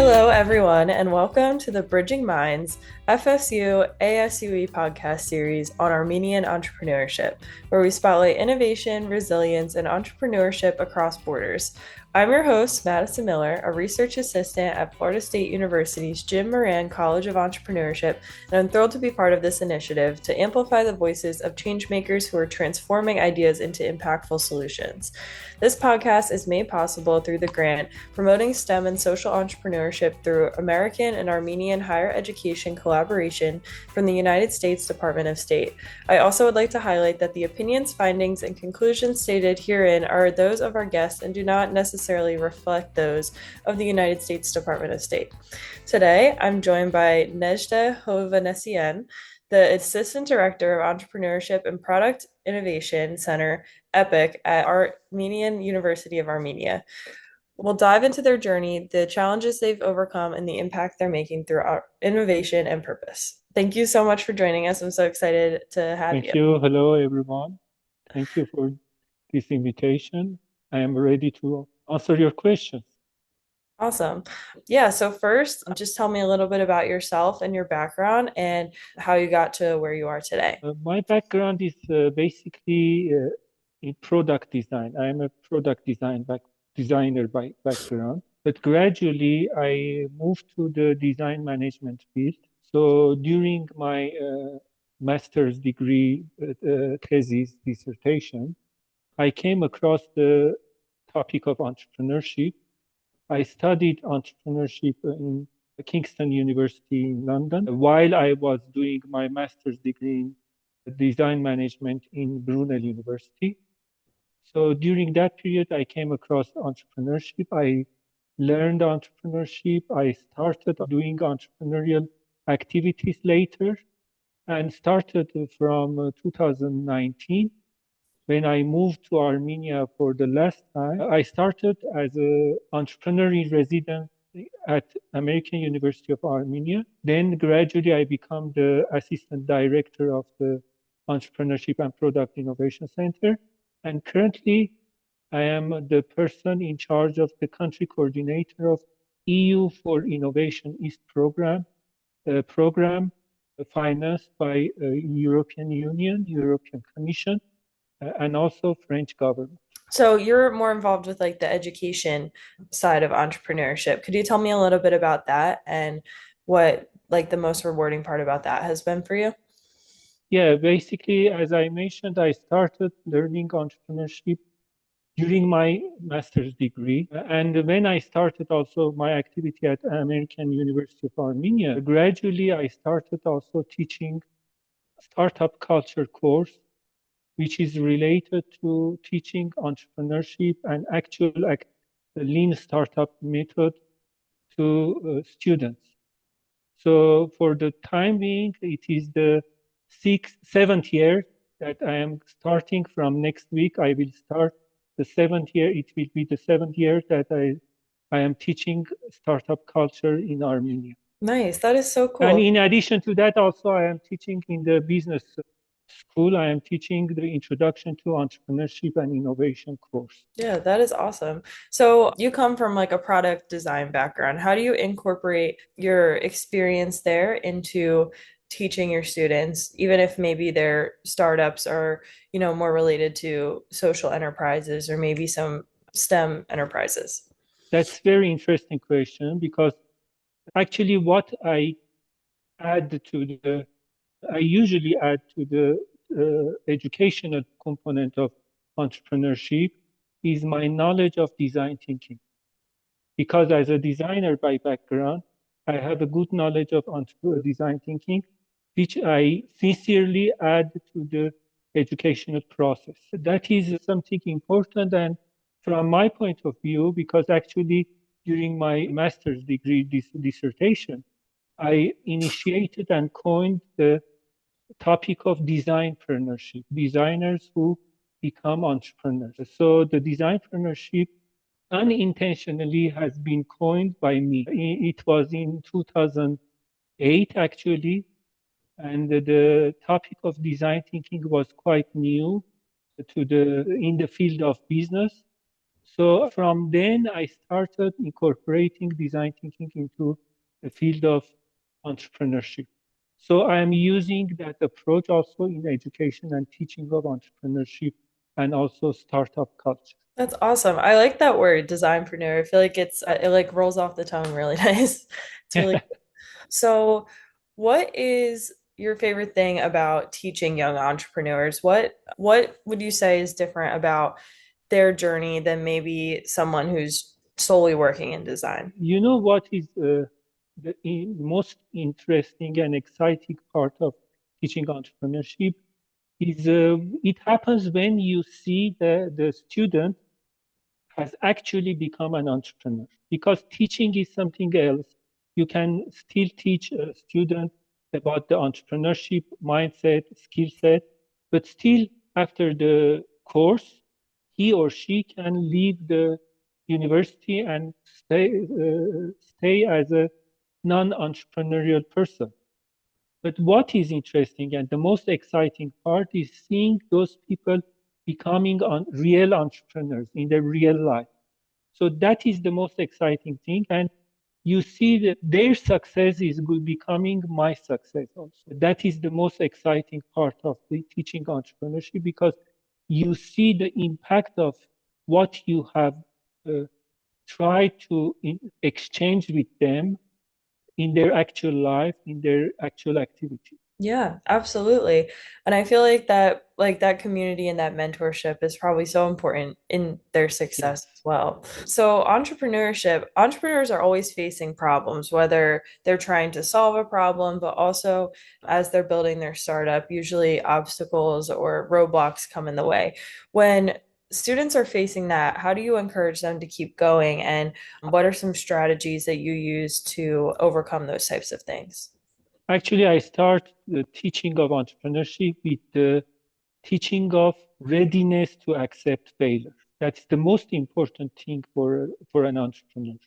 Hello, everyone, and welcome to the Bridging Minds FSU ASUE Podcast Series on Armenian Entrepreneurship, where we spotlight innovation, resilience, and entrepreneurship across borders. I'm your host, Madison Miller, a research assistant at Florida State University's Jim Moran College of Entrepreneurship, and I'm thrilled to be part of this initiative to amplify the voices of changemakers who are transforming ideas into impactful solutions. This podcast is made possible through the grant promoting STEM and Social Entrepreneurship through American and Armenian higher education collaboration from the United States Department of State. I also would like to highlight that the opinions, findings, and conclusions stated herein are those of our guests and do not necessarily reflect those of the United States Department of State. Today, I'm joined by Nejdeh Hovanessian, the Assistant Director of Entrepreneurship and Product Innovation Center, EPIC, at Armenian University of Armenia. We'll dive into their journey, the challenges they've overcome, and the impact they're making through innovation and purpose. Thank you so much for joining us. I'm so excited to have you. Thank you. Hello, everyone. Thank you for this invitation. I am ready to answer your questions. Awesome. Yeah, so first, just tell me a little bit about yourself and your background and how you got to where you are today. My background is basically in product design. I am a product designer by background, but gradually I moved to the design management field. So during my master's degree thesis dissertation, I came across the topic of entrepreneurship. I studied entrepreneurship in Kingston University in London while I was doing my master's degree in design management in Brunel University. So during that period, I came across entrepreneurship. I learned entrepreneurship. I started doing entrepreneurial activities later and started from 2019. When I moved to Armenia for the last time, I started as an entrepreneurial resident at American University of Armenia. Then gradually I became the assistant director of the Entrepreneurship and Product Innovation Center. And currently I am the person in charge of the country coordinator of EU for Innovation East program, financed by European Union, European Commission, and also French government. So you're more involved with like the education side of entrepreneurship. Could you tell me a little bit about that and what like the most rewarding part about that has been for you? Yeah, basically, as I mentioned, I started learning entrepreneurship during my master's degree. And when I started also my activity at American University of Armenia, gradually I started also teaching startup culture course, which is related to teaching entrepreneurship and actual lean startup method to students. So for the time being, it is the seventh year that I am starting from next week. I will start the seventh year. It will be the seventh year that I am teaching startup culture in Armenia. Nice. That is so cool. And in addition to that, also I am teaching in the business school. I am teaching the Introduction to Entrepreneurship and Innovation course. Yeah, that is awesome. So you come from like a product design background. How do you incorporate your experience there into teaching your students, even if maybe their startups are, more related to social enterprises or maybe some STEM enterprises? That's a very interesting question because actually what I usually add to the educational component of entrepreneurship is my knowledge of design thinking. Because as a designer by background, I have a good knowledge of design thinking, which I sincerely add to the educational process. That is something important. And from my point of view, because actually during my master's degree dissertation, I initiated and coined the topic of designpreneurship, designers who become entrepreneurs. So the designpreneurship unintentionally has been coined by me. It was in 2008, actually, and the topic of design thinking was quite new in the field of business. So from then, I started incorporating design thinking into the field of entrepreneurship. So I am using that approach also in education and teaching of entrepreneurship and also startup culture. That's awesome. I like that word, designpreneur. I feel like it like rolls off the tongue really nice. It's really so. What is your favorite thing about teaching young entrepreneurs? What would you say is different about their journey than maybe someone who's solely working in design? You know what is the most interesting and exciting part of teaching entrepreneurship is it happens when you see the student has actually become an entrepreneur. Because teaching is something else. You can still teach a student about the entrepreneurship mindset, skill set, but still after the course, he or she can leave the university and stay as a non-entrepreneurial person. But what is interesting and the most exciting part is seeing those people becoming real entrepreneurs in their real life. So that is the most exciting thing. And you see that their success is becoming my success also. That is the most exciting part of the teaching entrepreneurship because you see the impact of what you have uh, tried to exchange with them in their actual life, in their actual activity. Yeah, absolutely. And I feel like that community and that mentorship is probably so important in their success Yes. as well. So entrepreneurs are always facing problems, whether they're trying to solve a problem, but also as they're building their startup, usually obstacles or roadblocks come in the way. When students are facing that, how do you encourage them to keep going? And what are some strategies that you use to overcome those types of things? Actually, I start the teaching of entrepreneurship with the teaching of readiness to accept failure. That's the most important thing for an entrepreneur,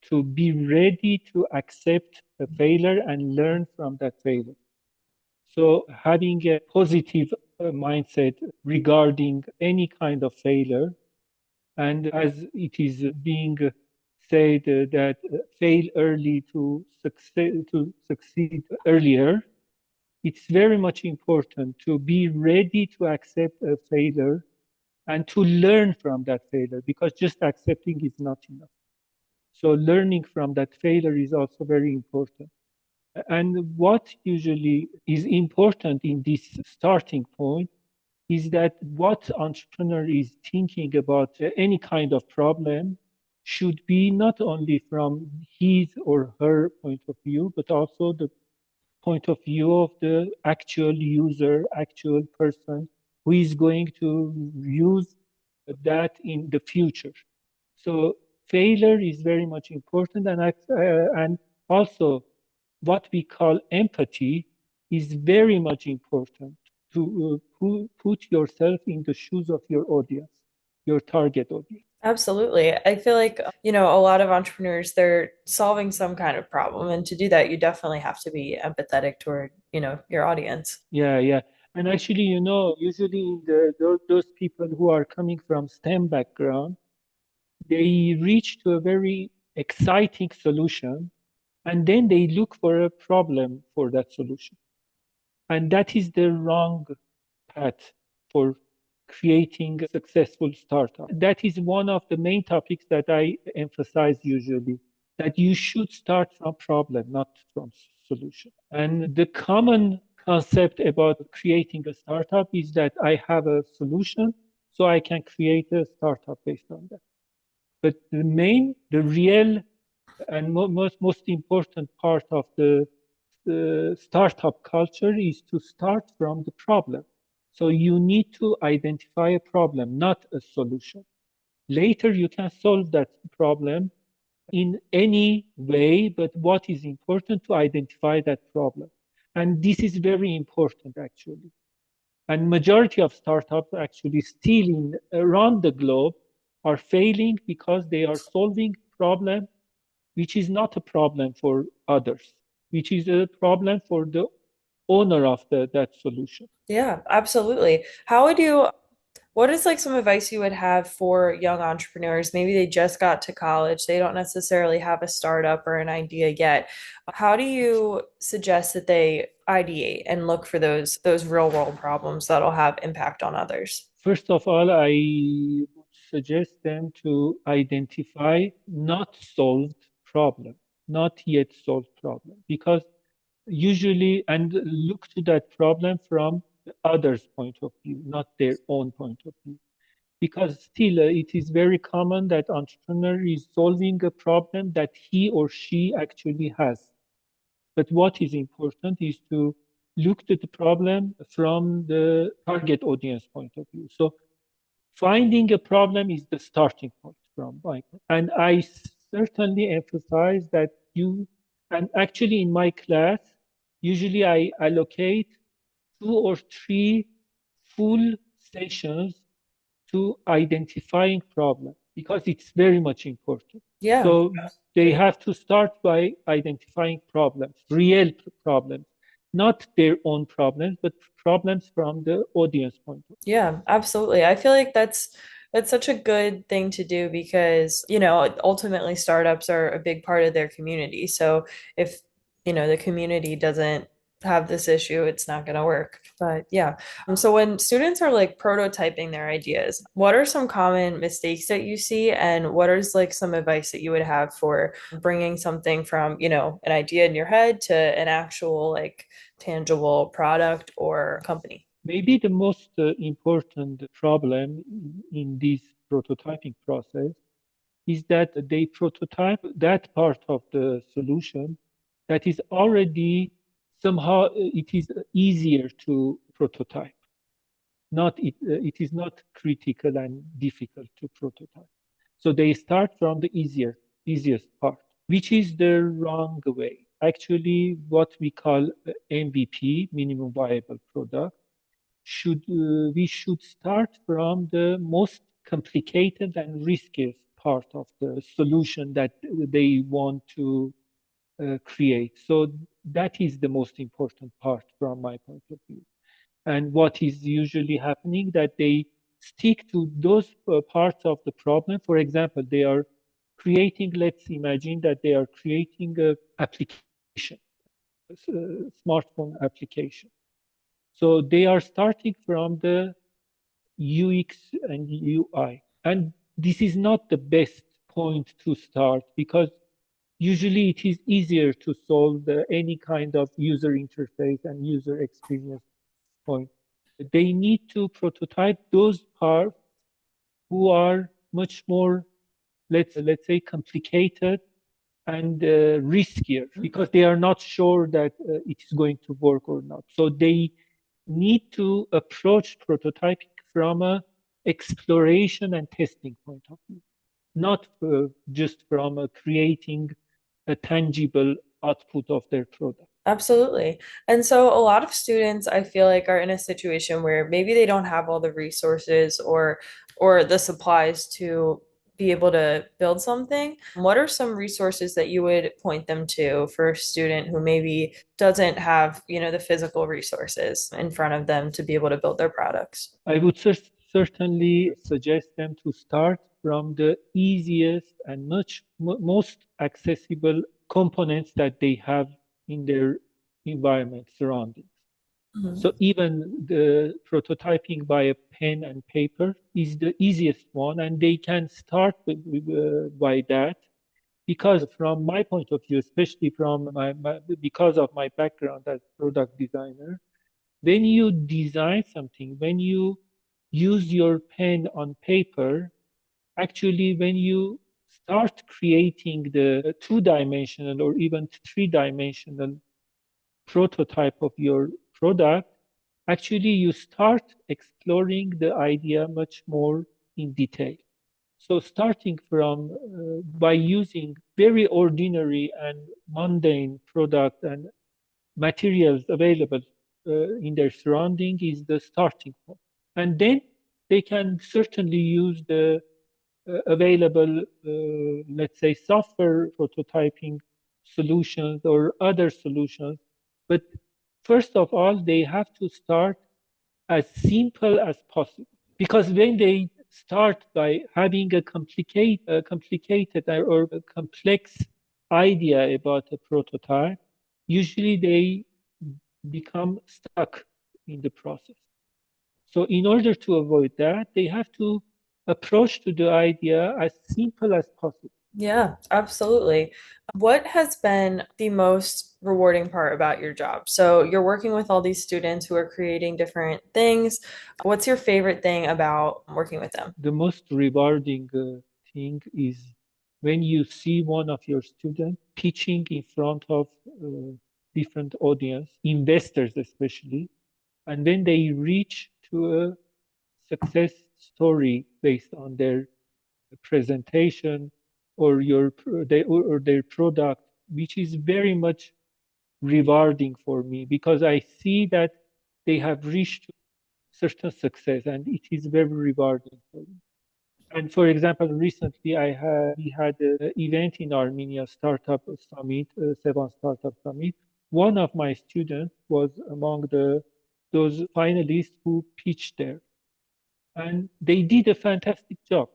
to be ready to accept a failure and learn from that failure. So having a positive mindset regarding any kind of failure, and as it is being said that fail early to succeed earlier, it's very much important to be ready to accept a failure and to learn from that failure because just accepting is not enough. So learning from that failure is also very important. And what usually is important in this starting point is that what entrepreneur is thinking about any kind of problem should be not only from his or her point of view, but also the point of view of the actual user, actual person who is going to use that in the future. So failure is very much important, and also what we call empathy is very much important to put yourself in the shoes of your audience, your target audience. Absolutely. I feel like, a lot of entrepreneurs, they're solving some kind of problem. And to do that, you definitely have to be empathetic toward, your audience. Yeah, yeah. And actually, usually in those people who are coming from STEM background, they reach to a very exciting solution, and then they look for a problem for that solution. And that is the wrong path for creating a successful startup. That is one of the main topics that I emphasize usually, that you should start from problem, not from solution. And the common concept about creating a startup is that I have a solution, so I can create a startup based on that. But the real and most important part of the startup culture is to start from the problem. So you need to identify a problem, not a solution. Later, you can solve that problem in any way, but what is important to identify that problem. And this is very important actually. And majority of startups actually still around the globe are failing because they are solving problem which is not a problem for others, which is a problem for the owner of that solution. Yeah, absolutely. How would you What is like some advice you would have for young entrepreneurs? Maybe they just got to college, they don't necessarily have a startup or an idea yet. How do you suggest that they ideate and look for those real world problems that'll have impact on others? First of all, I would suggest them to identify not solved problem, not yet solved problem, because usually, and look to that problem from the other's point of view, not their own point of view. Because still, it is very common that entrepreneur is solving a problem that he or she actually has. But what is important is to look at the problem from the target audience point of view. So finding a problem is the starting point from my point. And I certainly emphasize that you, and actually in my class, usually I allocate 2 or 3 full sessions to identifying problem because it's very much important. Yeah. So they have to start by identifying problems, real problems, not their own problems, but problems from the audience point of Yeah, absolutely. I feel like that's such a good thing to do because, ultimately startups are a big part of their community. So if, the community doesn't have this issue, it's not going to work. But yeah. So when students are like prototyping their ideas, what are some common mistakes that you see and what is like some advice that you would have for bringing something from, an idea in your head to an actual like tangible product or company? Maybe the most important problem in this prototyping process is that they prototype that part of the solution that is already somehow it is easier to prototype. It is not critical and difficult to prototype. So they start from the easiest part, which is the wrong way. Actually, what we call MVP, minimum viable product, we should start from the most complicated and riskiest part of the solution that they want to create. So that is the most important part from my point of view. And what is usually happening that they stick to those parts of the problem. For example, they are creating, let's imagine that they are creating a application, a smartphone application. So they are starting from the UX and UI. And this is not the best point to start because usually it is easier to solve any kind of user interface and user experience point. They need to prototype those parts who are much more, let's say, complicated and riskier because they are not sure that it is going to work or not. So they need to approach prototyping from a exploration and testing point of view, not just from creating a tangible output of their product. Absolutely. And so a lot of students I feel like are in a situation where maybe they don't have all the resources or the supplies to be able to build something. What are some resources that you would point them to for a student who maybe doesn't have, the physical resources in front of them to be able to build their products? I would certainly suggest them to start from the easiest and most accessible components that they have in their environment surroundings. Mhm. So even the prototyping by a pen and paper is the easiest one, and they can start by that because from my point of view, especially from because of my background as product designer, when you design something, when you use your pen on paper, actually, when you start creating the 2-dimensional or even 3-dimensional prototype of your product, actually, you start exploring the idea much more in detail. So starting from by using very ordinary and mundane product and materials available in their surrounding is the starting point. And then they can certainly use the available, let's say, software prototyping solutions or other solutions. But first of all, they have to start as simple as possible. Because when they start by having a complicated or a complex idea about a prototype, usually they become stuck in the process. So in order to avoid that, they have to approach to the idea as simple as possible. Yeah, absolutely. What has been the most rewarding part about your job? So you're working with all these students who are creating different things. What's your favorite thing about working with them? The most rewarding thing is when you see one of your students pitching in front of different audience, investors especially, and when they reach to a success story based on their presentation or or their product, which is very much rewarding for me because I see that they have reached certain success and it is very rewarding for me. And for example, recently we had an event in Armenia, Startup Summit, Sevan Startup Summit. One of my students was among those finalists who pitched there, and they did a fantastic job.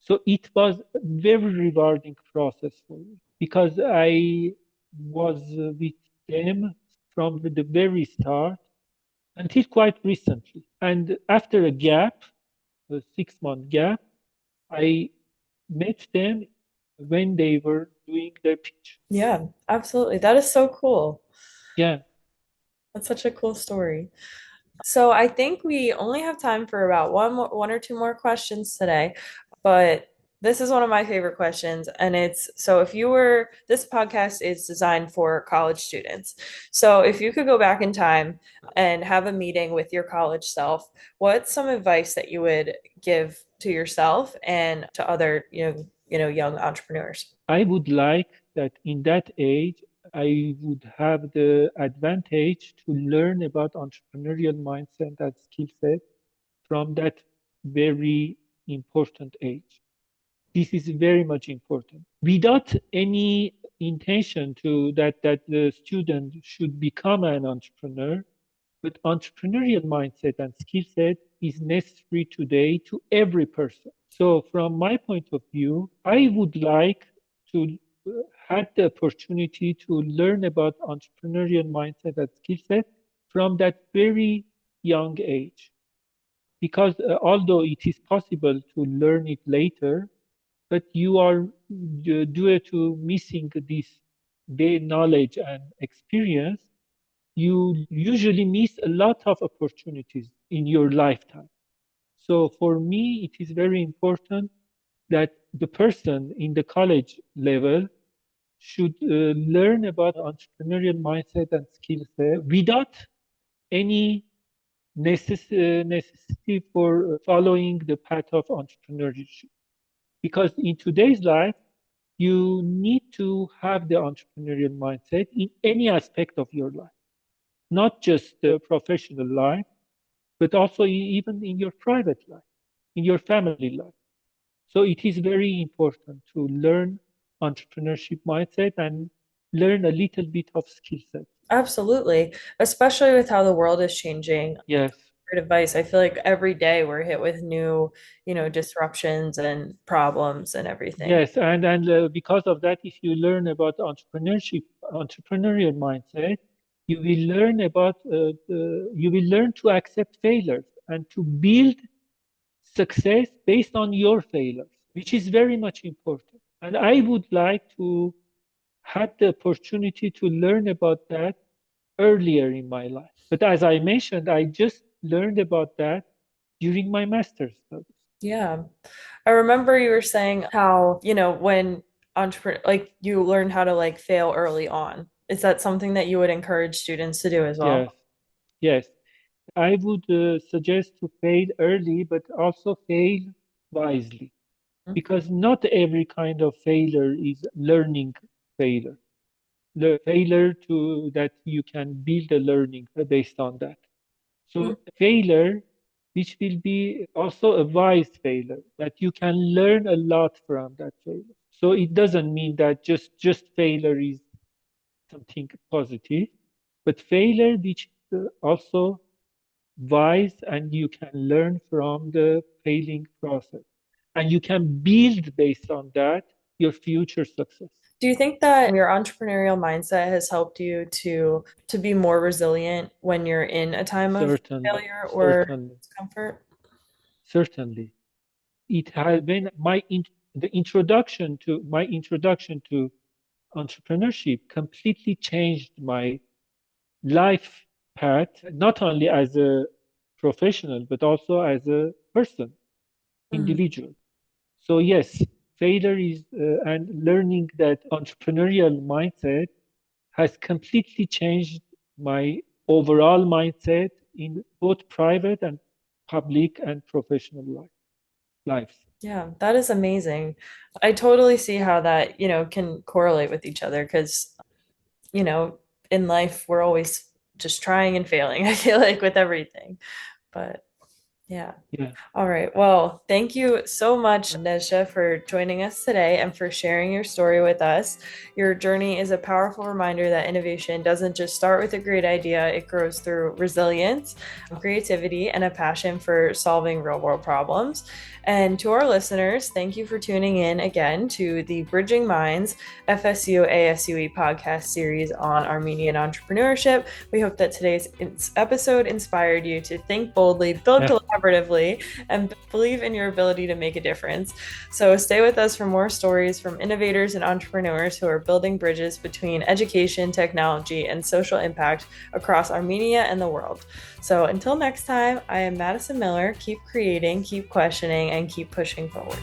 So it was a very rewarding process for me because I was with them from the very start until quite recently. And after a gap, a 6 month gap, I met them when they were doing their pitch. Yeah, absolutely. That is so cool. Yeah, That's such a cool story. So I think we only have time for about one or two more questions today, but this is one of my favorite questions, and it's so if you were this podcast is designed for college students. So if you could go back in time and have a meeting with your college self, what's some advice that you would give to yourself and to other, young entrepreneurs? I would like that in that age, I would have the advantage to learn about entrepreneurial mindset and skill set from that very important age. This is very much important. Without any intention to that the student should become an entrepreneur, but entrepreneurial mindset and skill set is necessary today to every person. So from my point of view, I would like to have the opportunity to learn about entrepreneurial mindset and skill set from that very young age. Because although it is possible to learn it later, but you are due to missing this their knowledge and experience, you usually miss a lot of opportunities in your lifetime. So for me, it is very important that the person in the college level should learn about entrepreneurial mindset and skill set without any necessity for following the path of entrepreneurship. Because in today's life, you need to have the entrepreneurial mindset in any aspect of your life, not just the professional life, but also even in your private life, in your family life. So it is very important to learn entrepreneurship mindset and learn a little bit of skill set. Absolutely, especially with how the world is changing. Yes. Great advice. I feel like every day we're hit with new, disruptions and problems and everything. Yes, and because of that, if you learn about entrepreneurial mindset, you will learn to accept failures and to build success based on your failures, which is very much important. And I would like to have the opportunity to learn about that earlier in my life. But as I mentioned, I just learned about that during my master's studies. Yeah. I remember you were saying how, when entrepreneur like you learn how to like fail early on. Is that something that you would encourage students to do as Yes, well? yes. I would suggest to fail early, but also fail wisely, because not every kind of failure is learning failure. The failure to that you can build a learning based on that. Mhm. So failure, which will be also a wise failure, that you can learn a lot from that failure. So it doesn't mean that just failure is something positive, but failure which also wise and you can learn from the failing process. And you can build based on that your future success. Do you think that your entrepreneurial mindset has helped you to be more resilient when you're in a time of Certainly, failure or certainly, discomfort? certainly. It has been the introduction to entrepreneurship completely changed my life path, not only as a professional, but also as a person, Mhm. individual. So yes, failure is, and learning that entrepreneurial mindset has completely changed my overall mindset in both private and public and professional lives. Yeah, that is amazing. I totally see how that, can correlate with each other because, you know, in life we're always just trying and failing, I feel like with everything. But yeah. Yeah, All right. Well, thank you so much, Nejdeh, for joining us today and for sharing your story with us. Your journey is a powerful reminder that innovation doesn't just start with a great idea, it grows through resilience, creativity, and a passion for solving real world problems. And to our listeners, thank you for tuning in again to the Bridging Minds FSU ASUE Podcast Series on Armenian entrepreneurship. We hope that today's episode inspired you to think boldly, build collaboratively, and believe in your ability to make a difference. So stay with us for more stories from innovators and entrepreneurs who are building bridges between education, technology, and social impact across Armenia and the world. So until next time, I am Madison Miller. Keep creating, keep questioning, and keep pushing forward.